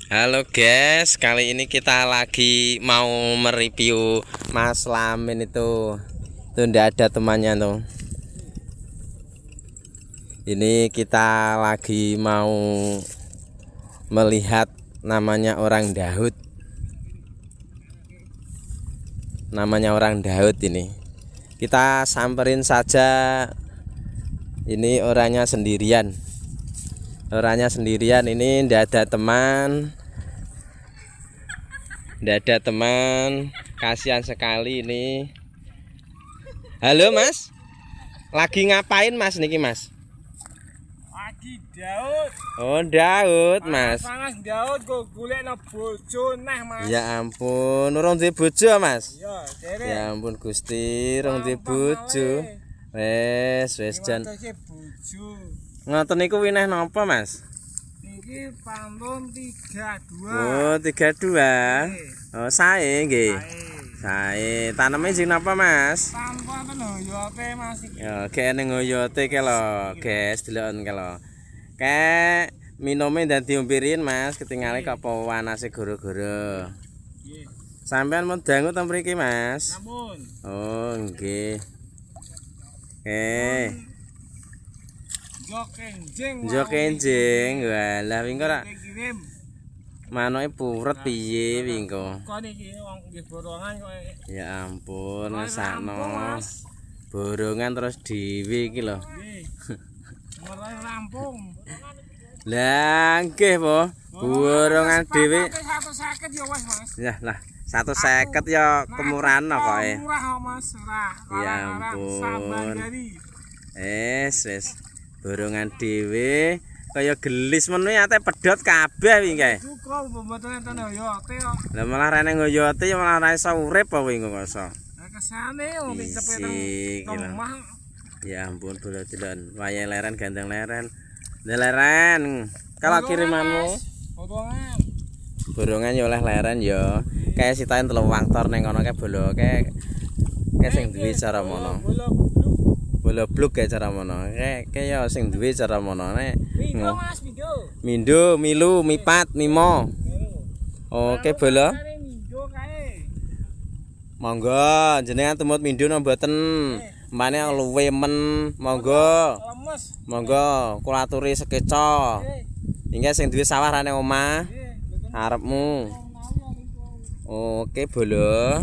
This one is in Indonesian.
Halo guys, kali ini kita lagi mau mereview Mas Lamin itu. Tuh ndak ada temannya tuh. Ini kita lagi mau melihat namanya orang Daud. Namanya orang Daud ini. Kita samperin saja. Ini orangnya sendirian. Orangnya sendirian ini, ndak ada teman. Ndak ada teman, kasihan sekali ini. Halo Mas, lagi ngapain Mas niki Mas? Lagi Daud. Oh Daud Mas. Panas Daud kok golekno bojo neh Mas. Ya ampun, urung duwe bojo Mas. Iya, derek. Ya ampun Gusti, urung duwe bojo. Wes jan. Bojo. Ngoten niku wineh napa Mas? Iki pantun 32. Oh 32. Oh sae nggih. Sae. Taneme sing napa Mas? Tanpa hoyote Mas iki. Ya kene ngoyote ke lho, guys, deloken ke lho. Kek minome dan diompirin Mas, ketinggalan kok apa wanase goro-goro. Nggih. Sampean mau dangu teng mriki Mas? Sampun. Oh nggih. Oke. Njok enjing, walah wingko rak Kirim. manoke puret piye wingko. Kok niki wong nggih borongan kok. Ya ampun, ngesakno. Mas. Borongan terus dhewe iki lho. Nggih. Mulai rampung. Lah nggih po, borongan dhewe. 150 ya wes Mas. Ya lah, 150 ya kemurahan koke. Murah Mas, ora. Ya ampun. Sabandari. Wes. Borongan dhewe kaya gelis meneh ate pedhot kabeh wingi. Cukup pembuatan enten hoyote kok. Lah malah rene ngoyote ya malah ra iso urip apa wingi kok iso. Lah kesane wong Isi, cepet omah. Ya ampun bolot-bolot. Wayah leren gandeng leren. Leren. Kalau kirimanmu Potongan. borongan ya oleh leren ya. Kayak sitain telu waktor ning kono kae bolo kae sing duwe cara mono. Bola bluk kayak cara mono. Kayak ya sing duwe cara mono nek. Mindo Mas, mindo. Mindo, milu, mipat, mimo. Oke bola. Mindo kae. Monggo jenengan tumut mindo nang mboten. Mane luwe men. Monggo. Lemes. Monggo kula aturi sekeca. Hingga sing duwe sawah rane omah. Arepmu. Oke bola.